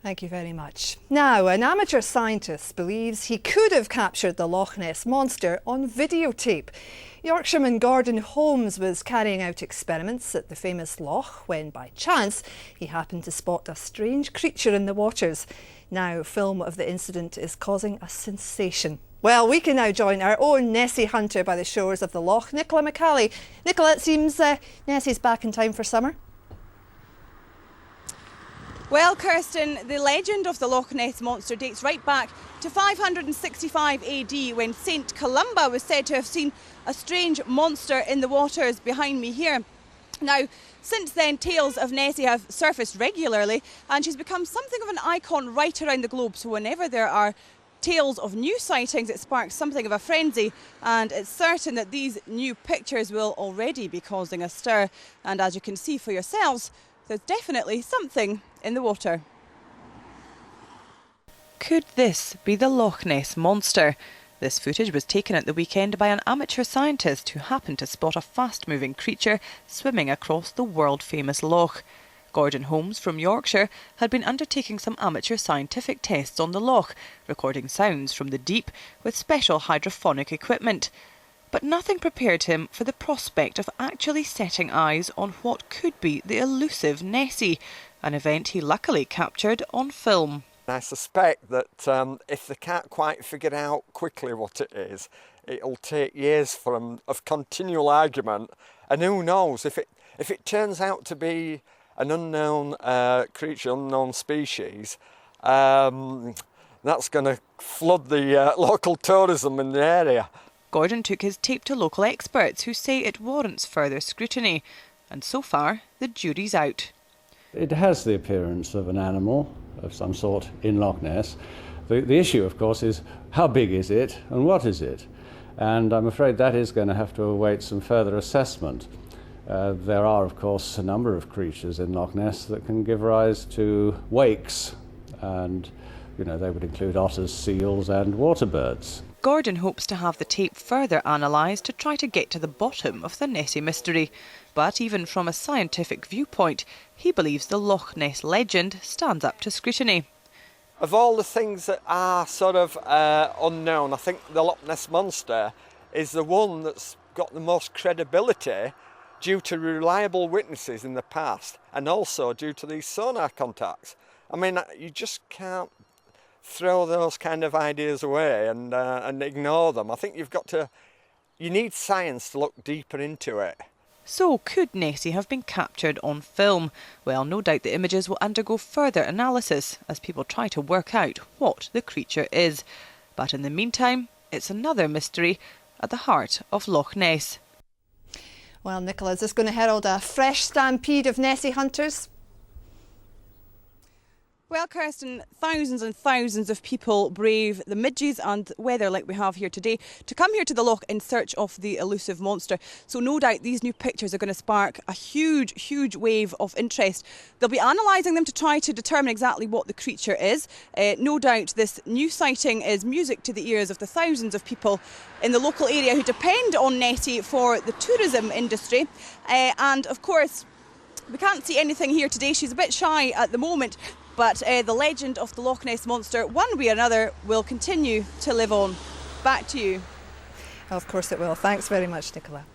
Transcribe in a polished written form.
Thank you very much. Now, an amateur scientist believes he could have captured the Loch Ness Monster on videotape. Yorkshireman Gordon Holmes was carrying out experiments at the famous loch when, by chance, he happened to spot a strange creature in the waters. Now, film of the incident is causing a sensation. Well, we can now join our own Nessie hunter by the shores of the loch, Nicola McCally. Nicola, it seems Nessie's back in time for summer. Well, Kirsten, the legend of the Loch Ness Monster dates right back to 565 AD when St Columba was said to have seen a strange monster in the waters behind me here. Now, since then, tales of Nessie have surfaced regularly and she's become something of an icon right around the globe. So whenever there are tales of new sightings, it sparks something of a frenzy, and it's certain that these new pictures will already be causing a stir. And as you can see for yourselves, there's definitely something in the water. Could this be the Loch Ness Monster? This footage was taken at the weekend by an amateur scientist who happened to spot a fast-moving creature swimming across the world-famous loch. Gordon Holmes from Yorkshire had been undertaking some amateur scientific tests on the loch, recording sounds from the deep with special hydrophonic equipment. But nothing prepared him for the prospect of actually setting eyes on what could be the elusive Nessie, an event he luckily captured on film. I suspect that if they can't quite figure out quickly what it is, it'll take years for them of continual argument, and who knows, if it turns out to be an unknown creature, unknown species, that's going to flood the local tourism in the area. Gordon took his tape to local experts who say it warrants further scrutiny, and so far the jury's out. It has the appearance of an animal of some sort in Loch Ness. The issue, of course, is how big is it and what is it? And I'm afraid that is going to have to await some further assessment. There are, of course, a number of creatures in Loch Ness that can give rise to wakes, and they would include otters, seals and water birds. Gordon hopes to have the tape further analysed to try to get to the bottom of the Nessie mystery. But even from a scientific viewpoint, he believes the Loch Ness legend stands up to scrutiny. Of all the things that are sort of unknown, I think the Loch Ness Monster is the one that's got the most credibility due to reliable witnesses in the past, and also due to these sonar contacts. I mean, you just can't throw those kind of ideas away and ignore them. I think you need science to look deeper into it. So could Nessie have been captured on film? Well, no doubt the images will undergo further analysis as people try to work out what the creature is. But in the meantime, it's another mystery at the heart of Loch Ness. Well, Nicola, is this going to herald a fresh stampede of Nessie hunters? Well, Kirsten, thousands and thousands of people brave the midges and weather like we have here today to come here to the loch in search of the elusive monster. So no doubt these new pictures are going to spark a huge, huge wave of interest. They'll be analysing them to try to determine exactly what the creature is. No doubt this new sighting is music to the ears of the thousands of people in the local area who depend on Nessie for the tourism industry. And of course, we can't see anything here today. She's a bit shy at the moment. But the legend of the Loch Ness Monster, one way or another, will continue to live on. Back to you. Of course it will. Thanks very much, Nicola.